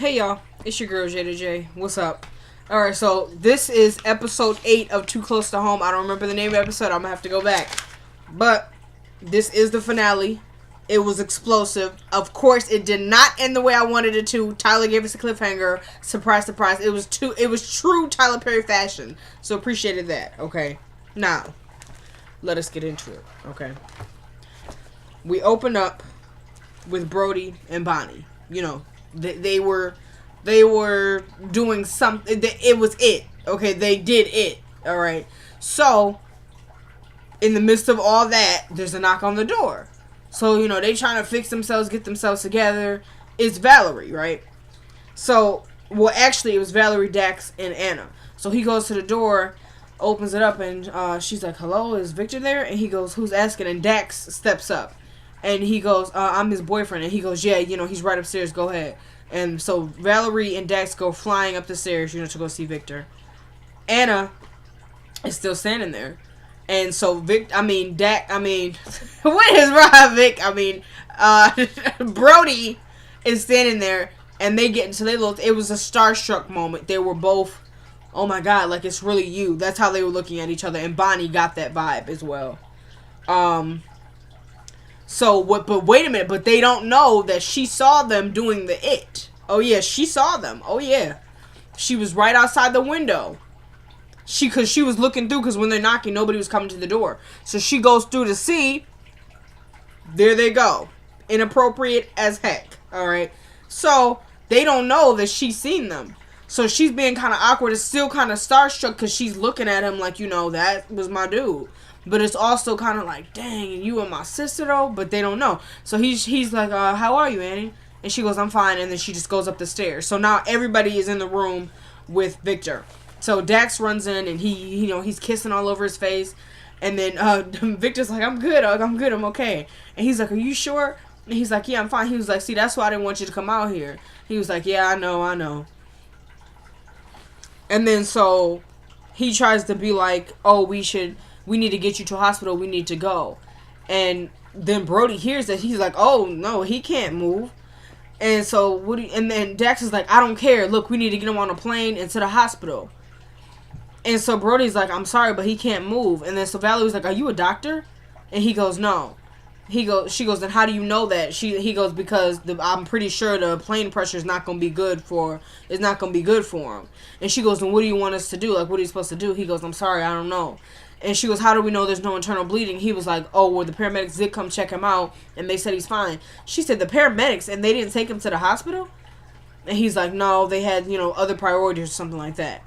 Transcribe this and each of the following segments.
Hey y'all, it's your girl Jada J. What's up? Alright, so this is episode 8 of Too Close to Home. I don't remember the name of the episode, I'm gonna have to go back. But this is the finale. It was explosive. Of course, it did not end the way I wanted it to. Tyler gave us a cliffhanger. Surprise, surprise. It was true Tyler Perry fashion. So appreciated that. Okay. Now, let us get into it. Okay. We open up with Brody and Bonnie. You know, they were doing something. It was it. Okay, they did it. All right. So, in the midst of all that, there's a knock on the door. So, you know, they trying to fix themselves, get themselves together. It's Valerie, right? So, well, actually, it was Valerie, Dax, and Anna. So he goes to the door, opens it up, and she's like, "Hello, is Victor there?" And he goes, "Who's asking?" And Dax steps up. And he goes, "I'm his boyfriend." And he goes, "Yeah, you know, he's right upstairs. Go ahead." And so Valerie and Dax go flying up the stairs, you know, to go see Victor. Anna is still standing there. And so what is wrong, Vic? Brody is standing there, and they get into, it was a starstruck moment. They were both, oh my God, like, it's really you. That's how they were looking at each other. And Bonnie got that vibe as well. But wait a minute, but they don't know that she saw them doing the it. Oh yeah, she saw them. Oh yeah. She was right outside the window. Cause she was looking through, cause when they're knocking, nobody was coming to the door. So she goes through to see. There they go. Inappropriate as heck. Alright. So, they don't know that she's seen them. So she's being kind of awkward. It's still kind of starstruck, cause she's looking at him like, you know, that was my dude. But it's also kind of like, dang, you and my sister though? But they don't know. So he's like, how are you, Annie? And she goes, I'm fine. And then she just goes up the stairs. So now everybody is in the room with Victor. So Dax runs in, and he's kissing all over his face. And then Victor's like, I'm good, I'm okay. And he's like, are you sure? And he's like, yeah, I'm fine. He was like, see, that's why I didn't want you to come out here. He was like, yeah, I know. And then so he tries to be like, oh, we need to get you to a hospital. We need to go. And then Brody hears that. He's like, oh, no, he can't move. And so, and then Dax is like, I don't care. Look, we need to get him on a plane and to the hospital. And so Brody's like, I'm sorry, but he can't move. And then so Valerie's like, are you a doctor? And he goes, no. She goes, then how do you know that? He goes, because I'm pretty sure the plane pressure is not going to be good for him. And she goes, then what do you want us to do? Like, what are you supposed to do? He goes, I'm sorry, I don't know. And she goes, how do we know there's no internal bleeding? He was like, oh, well, the paramedics did come check him out, and they said he's fine. She said, the paramedics, and they didn't take him to the hospital? And he's like, no, they had, other priorities or something like that.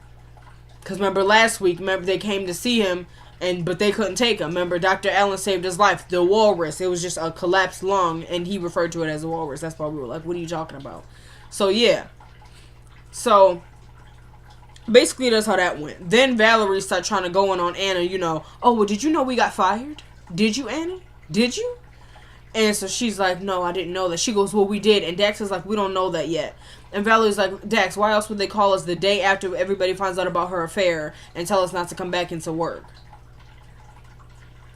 Because remember last week, they came to see him, but they couldn't take him. Remember, Dr. Allen saved his life. The walrus. It was just a collapsed lung, and he referred to it as a walrus. That's why we were like, what are you talking about? So, yeah. So, basically, that's how that went. Then Valerie started trying to go in on Anna, oh, well, did you know we got fired? Did you, Annie? Did you? And so she's like, no, I didn't know that. She goes, well, we did. And Dax is like, we don't know that yet. And Valerie's like, Dax, why else would they call us the day after everybody finds out about her affair and tell us not to come back into work?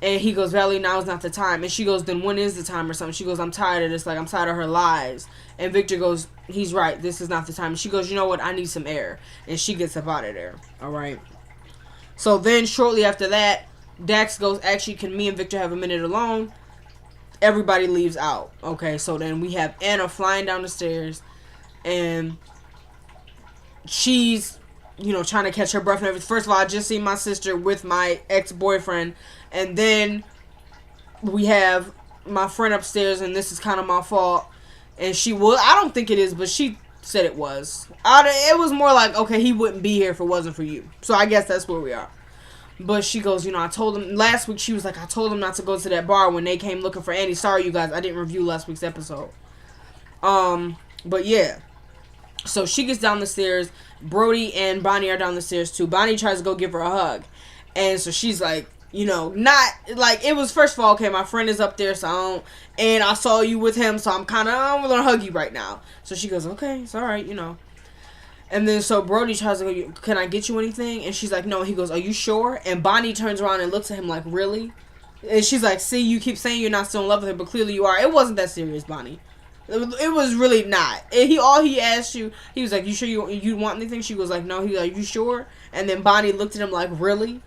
And he goes, Valerie, now is not the time. And she goes, then when is the time or something? She goes, I'm tired of this. Like, I'm tired of her lies. And Victor goes, he's right. This is not the time. And she goes, you know what? I need some air. And she gets up out of there. All right. So then shortly after that, Dax goes, actually, can me and Victor have a minute alone? Everybody leaves out. Okay, so then we have Anna flying down the stairs, and she's, trying to catch her breath and everything. First of all, I just seen my sister with my ex-boyfriend, and then we have my friend upstairs, and this is kind of my fault. And I don't think it is, but she said it was. It was more like, okay, he wouldn't be here if it wasn't for you. So I guess that's where we are. But she goes, I told him, last week she was like, I told him not to go to that bar when they came looking for Annie. Sorry, you guys, I didn't review last week's episode. But yeah. So she gets down the stairs. Brody and Bonnie are down the stairs too. Bonnie tries to go give her a hug. And so she's like, not, like, it was, first of all, okay, my friend is up there, and I saw you with him, so I'm gonna hug you right now. So she goes, okay, it's alright, And then so Brody tries to go, can I get you anything? And she's like, no. He goes, are you sure? And Bonnie turns around and looks at him like, really? And she's like, see, you keep saying you're not still in love with her, but clearly you are. It wasn't that serious, Bonnie. It was really not. All he asked you, he was like, "You sure you want anything?" She was like, "No." He was like, "You sure?" And then Bonnie looked at him like, "Really?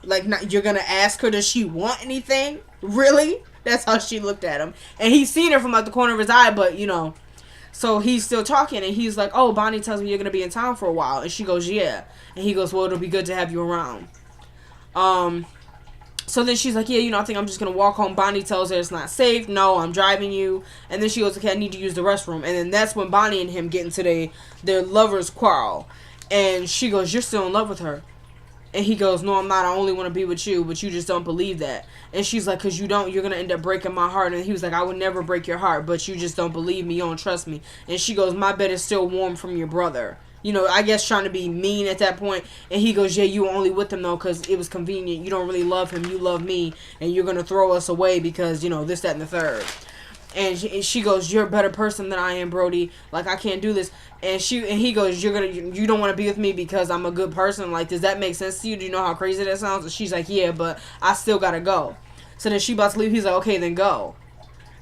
Like, not, you're gonna ask her, does she want anything? Really?" That's how she looked at him. And he's seen her from like the corner of his eye, but so he's still talking, and he's like, "Oh, Bonnie tells me you're gonna be in town for a while," and she goes, "Yeah," and he goes, "Well, it'll be good to have you around." So then she's like, "Yeah, I think I'm just gonna walk home." Bonnie tells her it's not safe. "No, I'm driving you." And then she goes, "Okay, I need to use the restroom." And then that's when Bonnie and him get into their lovers quarrel. And she goes, "You're still in love with her." And he goes, "No, I'm not. I only want to be with you, but you just don't believe that." And she's like, "Cause you don't. You're gonna end up breaking my heart." And he was like, "I would never break your heart, but you just don't believe me. You don't trust me." And she goes, "My bed is still warm from your brother." I guess trying to be mean at that point. And he goes, "Yeah, you were only with him though because it was convenient. You don't really love him. You love me, and you're gonna throw us away because this, that, and the third." And she goes, "You're a better person than I am, Brody. Like, I can't do this." And he goes, "You don't want to be with me because I'm a good person. Like, does that make sense to you? Do you know how crazy that sounds?" And she's like, "Yeah, but I still gotta go." So then she about to leave. He's like, "Okay, then go."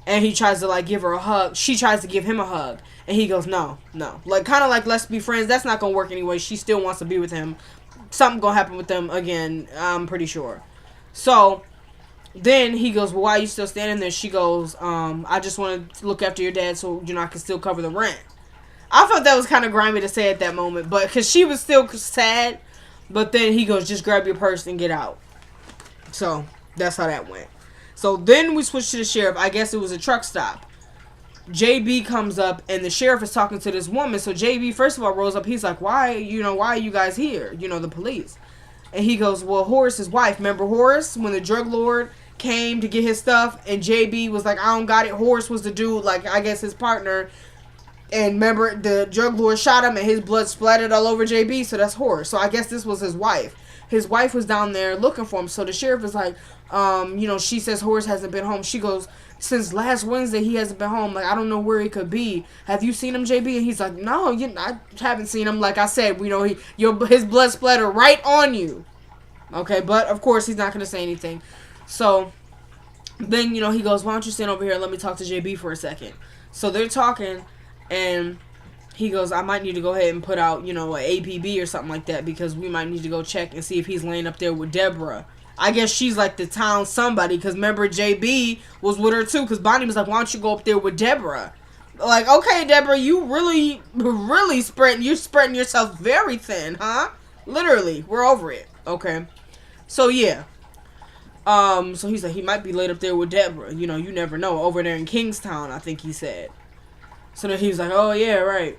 And he tries to like give her a hug. She tries to give him a hug, and he goes, "No, no." Like, kind of like, "Let's be friends." That's not gonna work anyway. She still wants to be with him. Something gonna happen with them again, I'm pretty sure. So then he goes, "Well, why are you still standing there?" She goes, "I just want to look after your dad so I can still cover the rent." I felt that was kind of grimy to say at that moment, but because she was still sad. But then he goes, "Just grab your purse and get out." So that's how that went. So then we switched to the sheriff. I guess it was a truck stop. JB comes up and the sheriff is talking to this woman. So JB first of all rolls up. He's like, "Why are you guys here? The police." And he goes, "Well, Horace's wife. Remember Horace when the drug lord came to get his stuff?" And JB was like, "I don't got it." Horace was the dude, like, I guess his partner. And remember, the drug lord shot him and his blood splattered all over JB. So that's Horace. So I guess this was his wife. His wife was down there looking for him. So the sheriff is like, she says Horace hasn't been home. She goes, "Since last Wednesday, he hasn't been home. Like, I don't know where he could be. Have you seen him, JB?" And he's like, "No, I haven't seen him. Like I said, his blood splattered right on you." Okay, but of course he's not going to say anything. So then, he goes, "Why don't you stand over here and let me talk to JB for a second?" So they're talking, and he goes, "I might need to go ahead and put out, an APB or something like that because we might need to go check and see if he's laying up there with Deborah." I guess she's like the town somebody because remember JB was with her too because Bonnie was like, "Why don't you go up there with Deborah?" Like, "Okay, Deborah, you really, really spreading yourself very thin, huh?" Literally, we're over it. Okay. So yeah. So he's like, he might be laid up there with Deborah. You never know. Over there in Kingstown, I think he said. So then he was like, "Oh yeah, right."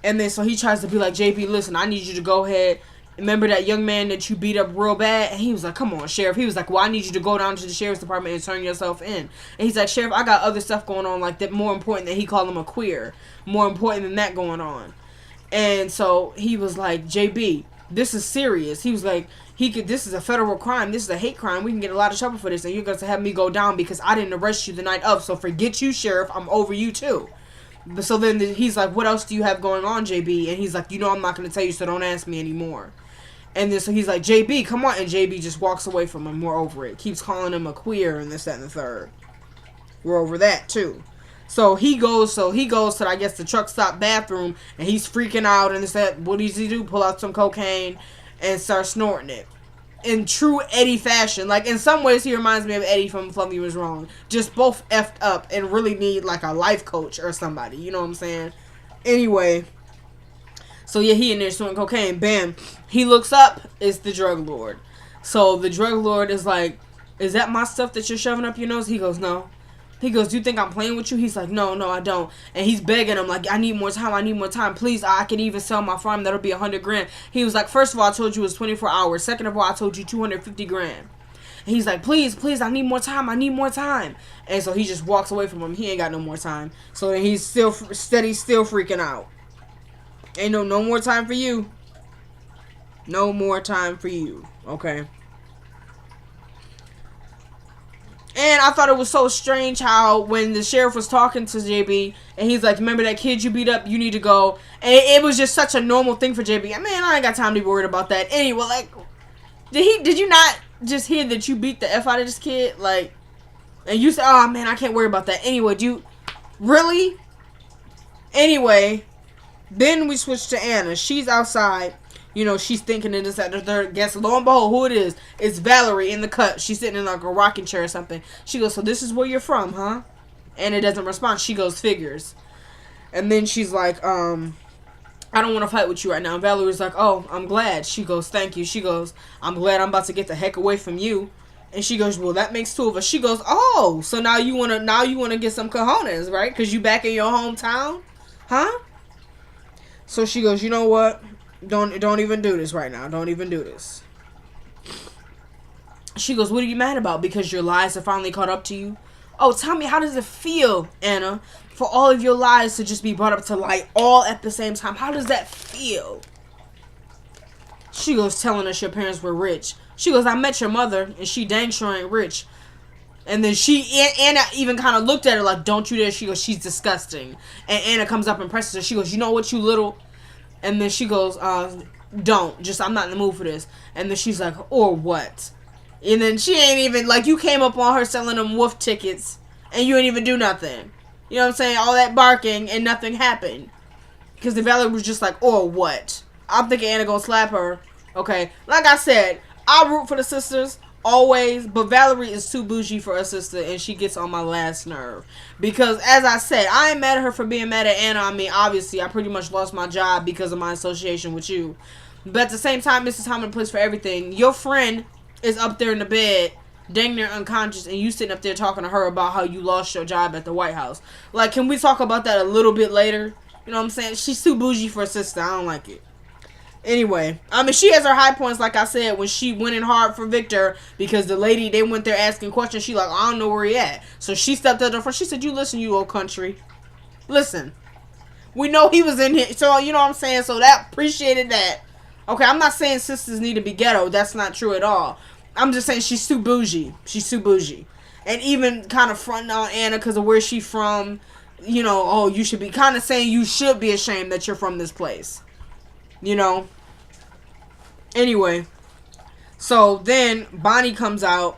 And then so he tries to be like, "JB, listen, I need you to go ahead. Remember that young man that you beat up real bad?" And he was like, "Come on, Sheriff." He was like, "Well, I need you to go down to the sheriff's department and turn yourself in." And he's like, "Sheriff, I got other stuff going on like that, more important than," he called him a queer, "more important than that going on." And so he was like, "JB, this is serious." He was like, this is a federal crime. This is a hate crime. We can get a lot of trouble for this. And you're going to have me go down because I didn't arrest you the night of. So forget you, Sheriff. I'm over you too. So then he's like, "What else do you have going on, JB?" And he's like, "I'm not going to tell you, so don't ask me anymore." And then so he's like, "JB, come on." And JB just walks away from him. We're over it. Keeps calling him a queer and this, that, and the third. We're over that too. So he goes to, I guess, the truck stop bathroom, and he's freaking out and this, that. What does he do? Pull out some cocaine and start snorting it. In true Eddie fashion. Like, in some ways, he reminds me of Eddie from Fluffy Was Wrong. Just both effed up and really need, like, a life coach or somebody. You know what I'm saying? Anyway. So, yeah, he in there snorting cocaine. Bam. He looks up. It's the drug lord. So, the drug lord is like, "Is that my stuff that you're shoving up your nose?" He goes, "No." He goes, "Do you think I'm playing with you?" He's like, No, I don't." And he's begging him, like, I need more time. Please, I can even sell my farm. That'll be $100,000. He was like, "First of all, I told you it was 24 hours. Second of all, I told you $250,000. And he's like, please, I need more time. And so he just walks away from him. He ain't got no more time. So then he's still freaking out. Ain't no more time for you. No more time for you. Okay. And I thought it was so strange how when the sheriff was talking to JB and he's like, "Remember that kid you beat up? You need to go." And it was just such a normal thing for JB. Man, I ain't got time to be worried about that. Anyway, like, did you not just hear that you beat the F out of this kid? Like, and you said, "Oh man, I can't worry about that." Anyway, really? Anyway, then we switch to Anna. She's outside. You know, she's thinking of this at the third. Guess, lo and behold, who it is? It's Valerie in the cut. She's sitting in like a rocking chair or something. She goes, so this is where you're from, huh? And it doesn't respond. She goes, figures. And then she's like, I don't want to fight with you right now. And Valerie's like, oh, I'm glad. She goes, thank you. She goes, I'm glad I'm about to get the heck away from you. And she goes, well, that makes two of us. She goes, oh, so now you wanna get some cojones, right? Because you back in your hometown, huh? So she goes, you know what? Don't even do this right now. Don't even do this. She goes, what are you mad about? Because your lies have finally caught up to you? Oh, tell me, how does it feel, Anna, for all of your lies to just be brought up to light all at the same time? How does that feel? She goes, telling us your parents were rich. She goes, I met your mother, and she dang sure ain't rich. And then Anna even kind of looked at her like, don't you dare. She goes, she's disgusting. And Anna comes up and presses her. She goes, you know what, you little... And then she goes, don't. Just, I'm not in the mood for this. And then she's like, or what? And then she ain't even, like, you came up on her selling them wolf tickets, and you ain't even do nothing. You know what I'm saying? All that barking, and nothing happened. Because the Valerie was just like, or what? I'm thinking Anna gonna slap her. Okay. Like I said, I root for the sisters, always, but Valerie is too bougie for a sister, and she gets on my last nerve. Because, as I said, I ain't mad at her for being mad at Anna. I mean, obviously, I pretty much lost my job because of my association with you. But at the same time, it's a time and place for everything. Your friend is up there in the bed, dang near unconscious, and you sitting up there talking to her about how you lost your job at the White House. Like, can we talk about that a little bit later? You know what I'm saying? She's too bougie for a sister. I don't like it. Anyway, I mean, she has her high points, like I said, when she went in hard for Victor, because the lady, they went there asking questions. She like, I don't know where he at. So she stepped up to the front. She said, you listen, you old country. Listen. We know he was in here. So, you know what I'm saying? So that, appreciated that. Okay, I'm not saying sisters need to be ghetto. That's not true at all. I'm just saying she's too bougie. She's too bougie. And even kind of fronting on Anna because of where she's from. You know, oh, you should be kind of saying you should be ashamed that you're from this place. You know. Anyway. So then Bonnie comes out.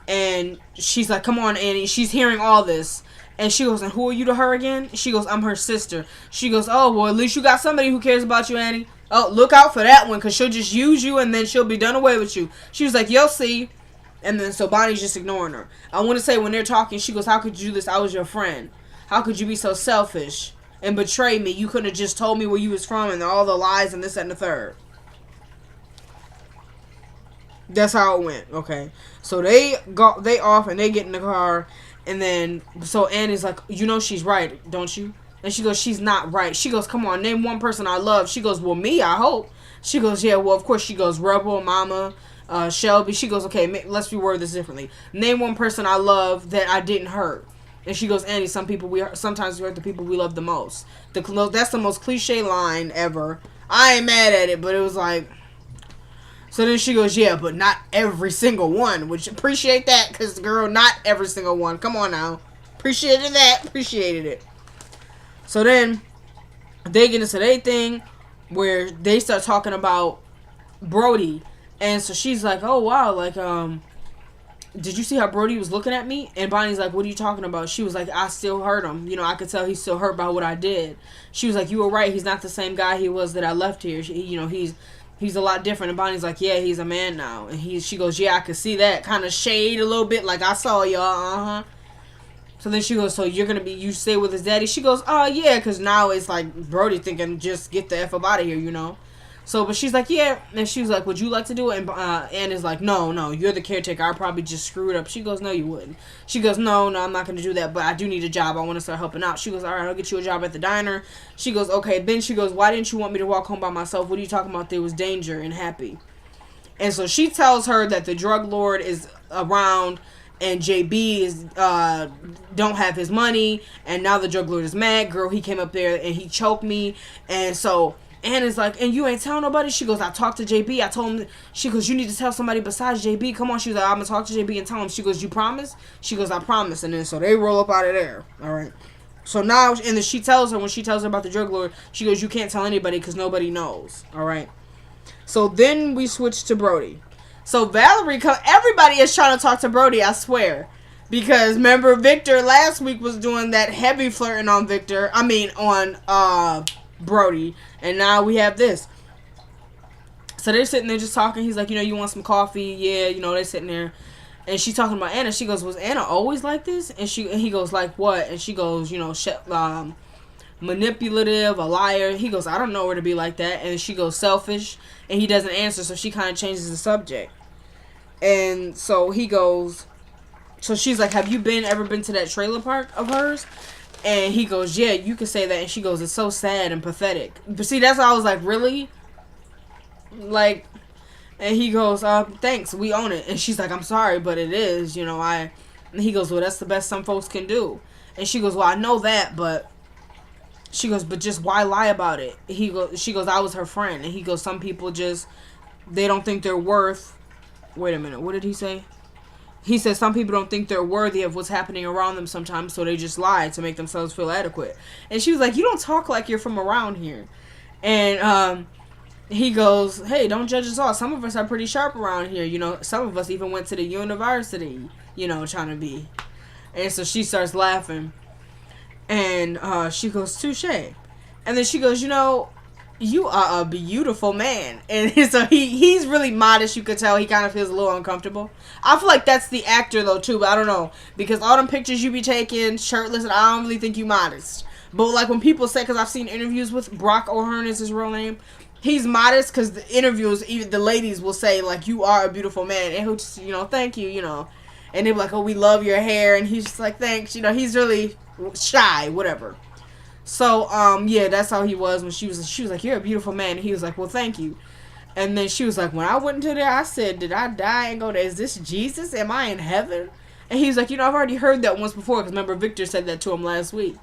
And she's like, come on, Annie. She's hearing all this. And she goes, and who are you to her again? She goes, I'm her sister. She goes, oh, well, at least you got somebody who cares about you, Annie. Oh, look out for that one, because she'll just use you, and then she'll be done away with you. She was like, you'll see. And then, so Bonnie's just ignoring her. I want to say, when they're talking, she goes, how could you do this? I was your friend. How could you be so selfish and betray me? You could have just told me where you was from and all the lies and this and the third. That's how it went, okay? So they off, and they get in the car, and then, so Annie's like, you know she's right, don't you? And she goes, she's not right. She goes, come on, name one person I love. She goes, well, me, I hope. She goes, yeah, well, of course. She goes, Rebel, Mama, Shelby. She goes, okay, let's reword this differently. Name one person I love that I didn't hurt. And she goes, Annie, sometimes we hurt the people we love the most. That's the most cliche line ever. I ain't mad at it, but it was like... So then she goes, yeah, but not every single one. Which, appreciate that, because, girl, not every single one. Come on now. Appreciated that. Appreciated it. So then, they get into their thing, where they start talking about Brody. And so she's like, oh, wow, like, did you see how Brody was looking at me? And Bonnie's like, what are you talking about? She was like, I still hurt him. You know, I could tell he's still hurt by what I did. She was like, you were right. He's not the same guy he was that I left here. You know, he's a lot different. And Bonnie's like, yeah, he's a man now. And she goes, yeah, I could see that. Kind of shade a little bit, like, I saw y'all, uh-huh. So then she goes, so you stay with his daddy? She goes, oh, yeah, because now it's like Brody thinking, just get the F up out of here, you know? So, but she's like, yeah. And she was like, would you like to do it? And Anna's like, no, you're the caretaker. I probably just screwed up. She goes, no, you wouldn't. She goes, no, I'm not going to do that, but I do need a job. I want to start helping out. She goes, all right, I'll get you a job at the diner. She goes, okay. Then she goes, why didn't you want me to walk home by myself? What are you talking about? There was danger and happy. And so she tells her that the drug lord is around, and JB is don't have his money, and now the drug lord is mad. Girl, he came up there and he choked me. And so Anna's like, and you ain't telling nobody? She goes, I talked to JB. I told him. She goes, you need to tell somebody besides JB. Come on. She was like, I'm gonna talk to JB and tell him. She goes, you promise? She goes, I promise. And then so they roll up out of there. All right. So now, and then she tells her, when she tells her about the drug lord, she goes, you can't tell anybody because nobody knows. All right. So then we switch to Brody. So Valerie, everybody is trying to talk to Brody, I swear. Because remember, Victor last week was doing that heavy flirting on Victor. I mean, on Brody. And now we have this. So they're sitting there just talking. He's like, you want some coffee? Yeah, they're sitting there. And she's talking about Anna. She goes, was Anna always like this? And he goes, like what? And she goes, manipulative, a liar. He goes, I don't know her to be like that. And she goes, selfish. And he doesn't answer, so she kind of changes the subject. And so he goes, so she's like, have you ever been to that trailer park of hers? And he goes, yeah, you can say that. And she goes, it's so sad and pathetic. But see, that's why I was like, really? Like, and he goes, thanks, we own it. And she's like, I'm sorry, but it is, and he goes, well, that's the best some folks can do. And she goes, well, I know that, but she goes, but just why lie about it? She goes, I was her friend. And he goes, some people just, they don't think they're worth, wait a minute, what did he say? He says some people don't think they're worthy of what's happening around them sometimes, so they just lie to make themselves feel adequate. And she was like, you don't talk like you're from around here. And he goes, hey, don't judge us all. Some of us are pretty sharp around here. Some of us even went to the university, trying to be. And so she starts laughing. And she goes, touche. And then she goes, you are a beautiful man. And so he's really modest. You could tell he kind of feels a little uncomfortable. I feel like that's the actor, though, too. But I don't know. Because all them pictures you be taking, shirtless, and I don't really think you modest. But, like, when people say, because I've seen interviews with Brock O'Hearn is his real name. He's modest because the interviews, even the ladies will say, like, you are a beautiful man. And he'll just, thank you, And they'll be like, oh, we love your hair. And he's just like, thanks. He's really shy, whatever. So, yeah, that's how he was when she was like, you're a beautiful man. And he was like, well, thank you. And then she was like, when I went into there, I said, did I die and go there? Is this Jesus? Am I in heaven? And he's like, I've already heard that once before. Because remember, Victor said that to him last week.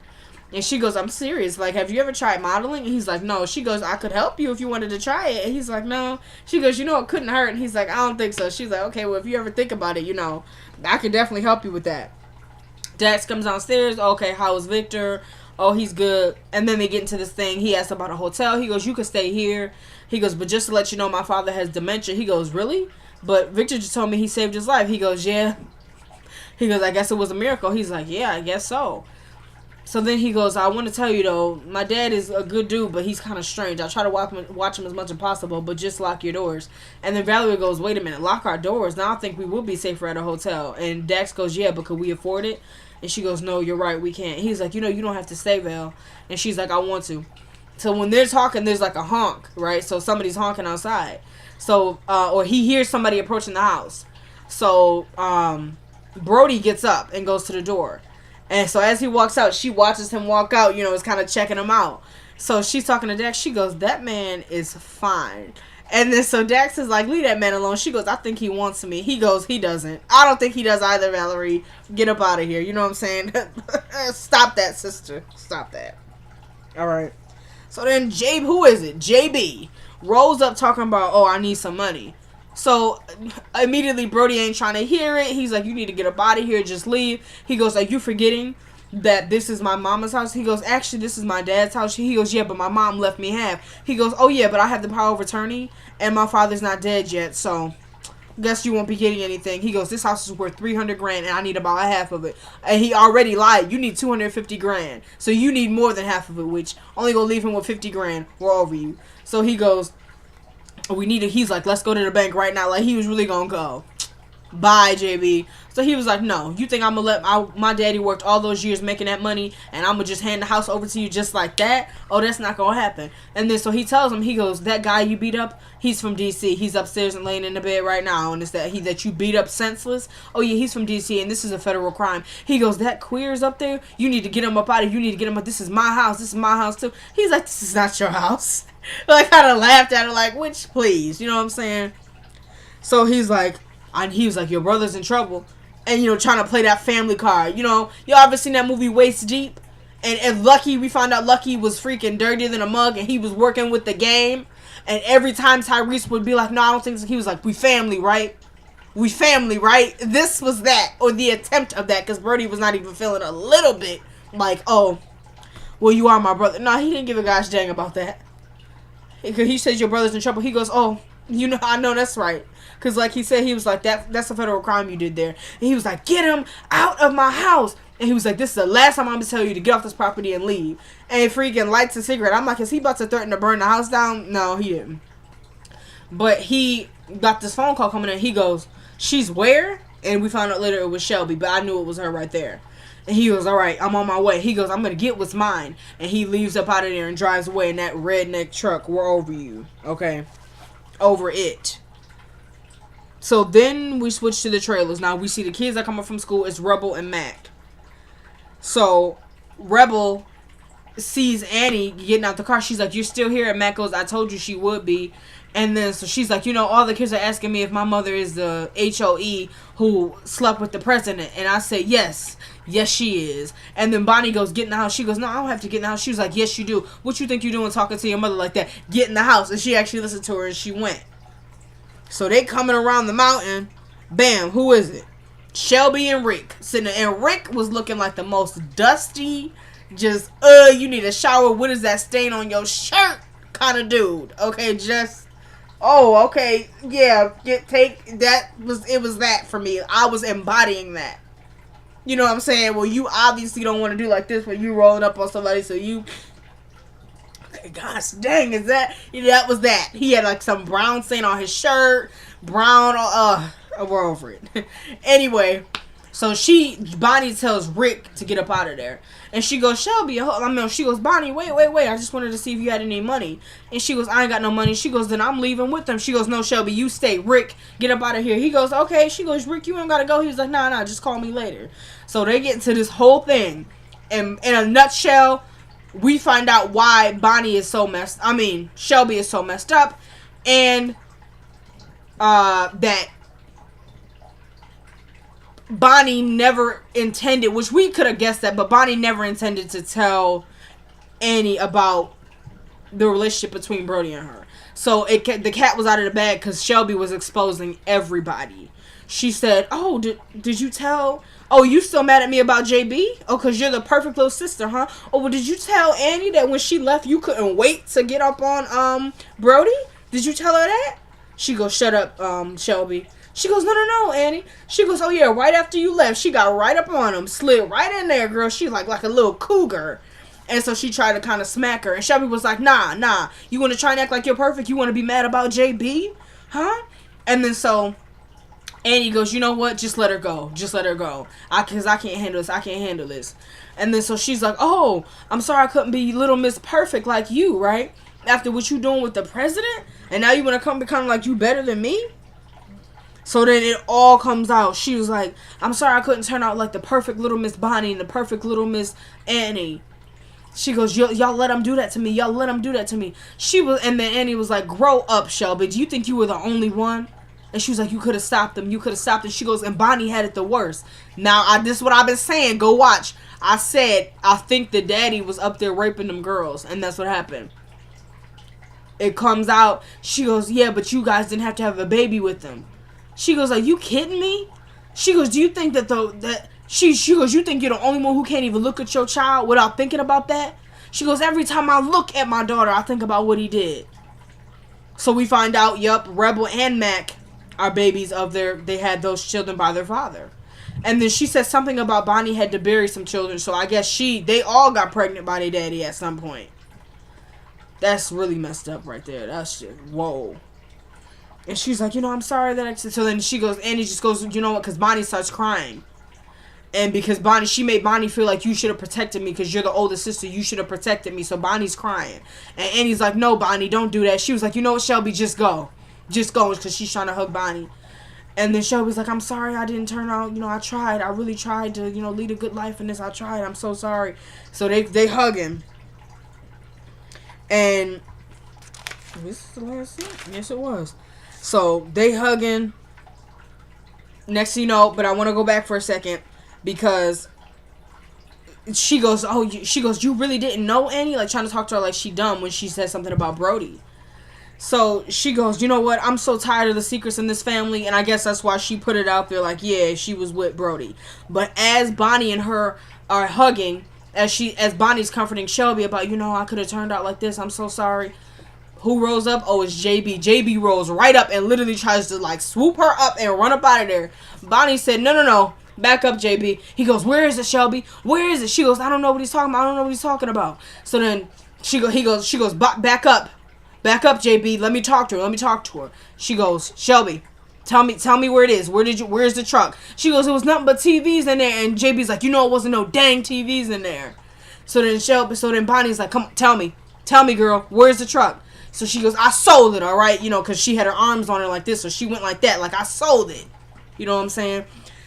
And she goes, I'm serious. Like, have you ever tried modeling? And he's like, no. She goes, I could help you if you wanted to try it. And he's like, no. She goes, it couldn't hurt. And he's like, I don't think so. She's like, okay, well, if you ever think about it, I could definitely help you with that. Dax comes downstairs. Okay, how was Victor? Oh, he's good. And then they get into this thing. He asks about a hotel. He goes, you could stay here. He goes, but just to let you know, my father has dementia. He goes, really? But Victor just told me he saved his life. He goes, yeah. He goes, I guess it was a miracle. He's like, yeah, I guess so. So then he goes, I want to tell you, though, my dad is a good dude, but he's kind of strange. I try to watch him as much as possible, but just lock your doors. And then Valerie goes, wait a minute, lock our doors? Now I think we will be safer at a hotel. And Dax goes, yeah, but could we afford it? And she goes, no, you're right, we can't. He's like, you don't have to stay, Val. And she's like, I want to. So when they're talking, there's like a honk, right? So somebody's honking outside. So, or he hears somebody approaching the house. So, Brody gets up and goes to the door. And so as he walks out, she watches him walk out, is kind of checking him out. So she's talking to Dax. She goes, that man is fine. And then so Dax is like, leave that man alone. She goes, I think he wants me. He goes, he doesn't. I don't think he does either, Valerie. Get up out of here. You know what I'm saying? Stop that, sister. Stop that. All right. So then who is it? JB rolls up talking about, oh, I need some money. So immediately Brody ain't trying to hear it. He's like, you need to get up out of here. Just leave. He goes, are you forgetting that this is my mama's house? He goes, actually, this is my dad's house. He goes, yeah, but my mom left me half. He goes, oh, yeah, but I have the power of attorney, and my father's not dead yet, so guess you won't be getting anything. He goes, this house is worth $300,000, and I need about half of it. And he already lied. You need $250,000, so you need more than half of it, which only gonna leave him with $50,000. We're over you. So he goes, he's like, let's go to the bank right now. Like, he was really gonna go. Bye, JB. So he was like, no, you think I'm gonna let my daddy worked all those years making that money and I'm gonna just hand the house over to you just like that? Oh, that's not gonna happen. And then so he tells him, he goes, that guy you beat up, he's from DC. He's upstairs and laying in the bed right now. And it's that you beat up senseless? Oh yeah, he's from DC and this is a federal crime. He goes, that queer's up there? You need to get him up out of here. You need to get him up. This is my house. This is my house too. He's like, this is not your house. Like, kind of laughed at her like, which please, you know what I'm saying? So he's like, he was like, your brother's in trouble. And, trying to play that family card. Y'all ever seen that movie Waist Deep? And if Lucky, we found out Lucky was freaking dirtier than a mug and he was working with the game. And every time Tyrese would be like, no, I don't think so. He was like, we family, right? We family, right? This was that. Or the attempt of that. Because Birdie was not even feeling a little bit like, oh, well, you are my brother. No, he didn't give a gosh dang about that. He says your brother's in trouble. He goes, oh, You know, I know that's right. Because, like he said, he was like, that's a federal crime you did there. And he was like, get him out of my house. And he was like, this is the last time I'm going to tell you to get off this property and leave. And he freaking lights a cigarette. I'm like, is he about to threaten to burn the house down? No, he didn't. But he got this phone call coming in. He goes, she's where? And we found out later it was Shelby. But I knew it was her right there. And he goes, all right, I'm on my way. He goes, I'm going to get what's mine. And he leaves up out of there and drives away in that redneck truck. We're over you. Okay? Over it. So then we switch to the trailers. Now we see the kids that come up from school. It's Rebel and Mac. So Rebel sees Annie getting out the car. She's like, you're still here? And Mac goes, I told you she would be. And then so she's like, you know, all the kids are asking me if my mother is the HOE who slept with the president. And I say, yes. Yes, she is. And then Bonnie goes, get in the house. She goes, no, I don't have to get in the house. She was like, yes, you do. What you think you're doing talking to your mother like that? Get in the house. And she actually listened to her and she went. So they coming around the mountain. Bam, who is it? Shelby and Rick. Sitting there. And Rick was looking like the most dusty, just, you need a shower. What is that stain on your shirt kind of dude? Okay, just, oh, okay. Yeah, it was that for me. I was embodying that. You know what I'm saying? Well, you obviously don't want to do like this when you rolling up on somebody, so you... Gosh dang, is that... that was that. He had like some brown stain on his shirt. Brown, we're over it. Anyway, so Bonnie tells Rick to get up out of there. And she goes, Shelby, she goes, Bonnie, wait. I just wanted to see if you had any money. And she goes, I ain't got no money. She goes, then I'm leaving with them. She goes, no, Shelby, you stay. Rick, get up out of here. He goes, okay. She goes, Rick, you ain't got to go. He was like, nah, just call me later. So they get into this whole thing. And in a nutshell, we find out why Shelby is so messed up. And that Bonnie never intended, which we could have guessed that, but Bonnie never intended to tell Annie about the relationship between Brody and her. So the cat was out of the bag because Shelby was exposing everybody. She said, oh, did you tell... Oh, you still mad at me about JB? Oh, because you're the perfect little sister, huh? Oh, well, did you tell Annie that when she left, you couldn't wait to get up on Brody? Did you tell her that? She goes, shut up, Shelby. She goes, no, Annie. She goes, oh, yeah, right after you left, she got right up on him, slid right in there, girl. She's like a little cougar. And so she tried to kind of smack her. And Shelby was like, nah. You want to try and act like you're perfect? You want to be mad about JB? Huh? And then so... Annie goes, you know what? Just let her go. Because I can't handle this. And then so she's like, oh, I'm sorry I couldn't be Little Miss Perfect like you, right? After what you doing with the president? And now you want to come become like you better than me? So then it all comes out. She was like, I'm sorry I couldn't turn out like the perfect Little Miss Bonnie and the perfect Little Miss Annie. She goes, y'all let him do that to me. And then Annie was like, grow up, Shelby. Do you think you were the only one? And she was like, you could have stopped him. She goes, and Bonnie had it the worst. Now, this is what I've been saying. Go watch. I said, I think the daddy was up there raping them girls. And that's what happened. It comes out. She goes, yeah, but you guys didn't have to have a baby with them. She goes, are you kidding me? She goes, do you think she goes, you think you're the only one who can't even look at your child without thinking about that? She goes, every time I look at my daughter, I think about what he did. So we find out, Rebel and Mac are babies they had those children by their father. And then she said something about Bonnie had to bury some children, so I guess they all got pregnant by their daddy at some point. That's really messed up right there. That's just, whoa. And she's like, I'm sorry that so then Annie just goes, you know what, because Bonnie starts crying. And because she made Bonnie feel like you should have protected me because you're the older sister, you should have protected me, so Bonnie's crying. And Annie's like, no, Bonnie, don't do that. She was like, you know what, Shelby, just go. Just go, because she's trying to hug Bonnie. And then Shelby's like, I'm sorry I didn't turn out, I tried. I really tried to, lead a good life in this. I tried. I'm so sorry. So they hug him. And this is the last scene? Yes, it was. So they hugging. Next thing you know, but I want to go back for a second because she goes, you really didn't know Annie? Like trying to talk to her like she dumb when she said something about Brody. So she goes, you know what? I'm so tired of the secrets in this family. And I guess that's why she put it out there like, yeah, she was with Brody. But as Bonnie and her are hugging, as Bonnie's comforting Shelby about, I could have turned out like this. I'm so sorry. Who rolls up? Oh, it's JB. JB rolls right up and literally tries to like swoop her up and run up out of there. Bonnie said, no, no, no. Back up, JB. He goes, where is it, Shelby? Where is it? She goes, I don't know what he's talking about. I don't know what he's talking about. So then she goes, back up. Back up, JB. Let me talk to her. Let me talk to her. She goes, Shelby, tell me where it is. Where's the truck? She goes, it was nothing but TVs in there. And JB's like, you know, it wasn't no dang TVs in there. So then Bonnie's like, come on, tell me, girl, where's the truck? So she goes, I sold it, all right, you know, because she had her arms on her like this, so she went like that, like I sold it. You know what I'm saying?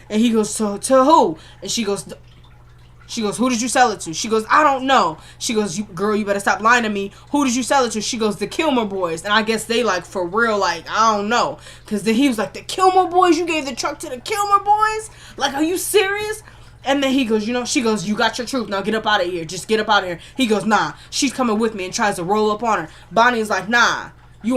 And he goes, to who? And she goes, who did you sell it to? She goes, I don't know. She goes, girl, you better stop lying to me. Who did you sell it to? She goes, the Kilmer Boys. And I guess they like, for real, like, I don't know. Because then he was like, the Kilmer Boys? You gave the truck to the Kilmer Boys? Like, are you serious? And then he goes, she goes, you got your truth. Now get up out of here. Just get up out of here. He goes, nah, she's coming with me, and tries to roll up on her. Bonnie's like, nah, you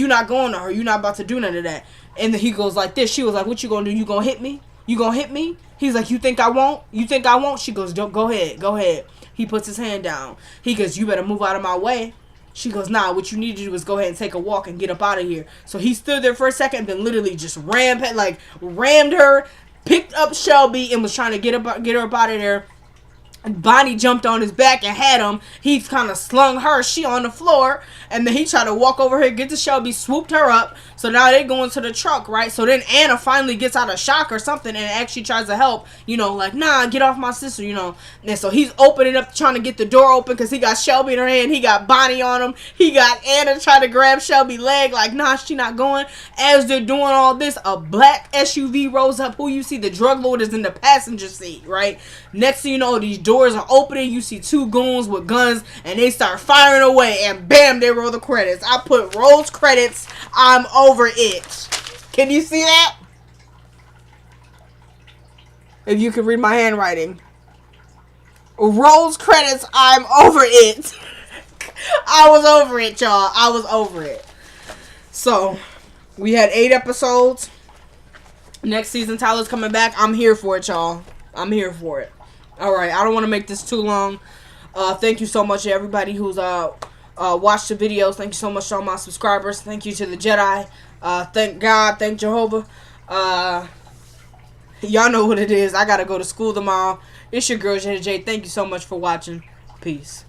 not going to her. You not about to do none of that. And then he goes like this. She was like, what you gonna do? You gonna hit me? You gonna hit me? He's like, you think I won't? You think I won't? She goes, don't, go ahead. He puts his hand down. He goes, you better move out of my way. She goes, nah, what you need to do is go ahead and take a walk and get up out of here. So he stood there for a second, then literally just rammed her, picked up Shelby, and was trying to get her up out of there. And Bonnie jumped on his back and had him. He kind of slung her. She on the floor. And then he tried to walk over here, get to Shelby, swooped her up. So now they go into the truck, right? So then Anna finally gets out of shock or something and actually tries to help. You know, like, nah, get off my sister, you know. And so he's opening up, trying to get the door open because he got Shelby in her hand. He got Bonnie on him. He got Anna trying to grab Shelby's leg. Like, nah, she not going. As they're doing all this, a black SUV rolls up. Who you see? The drug lord is in the passenger seat, right? Next thing you know, these doors are opening. You see two goons with guns, and they start firing away, and bam, they roll the credits. I put rolls credits. I'm over it. Can you see that? If you can read my handwriting. Rolls credits. I'm over it. I was over it, y'all. I was over it. So, we had 8 episodes. Next season, Tyler's coming back. I'm here for it, y'all. I'm here for it. Alright, I don't want to make this too long. Thank you so much to everybody who's watched the videos. Thank you so much to all my subscribers. Thank you to the Jedi. Thank God. Thank Jehovah. Y'all know what it is. I gotta go to school tomorrow. It's your girl, JJ. Thank you so much for watching. Peace.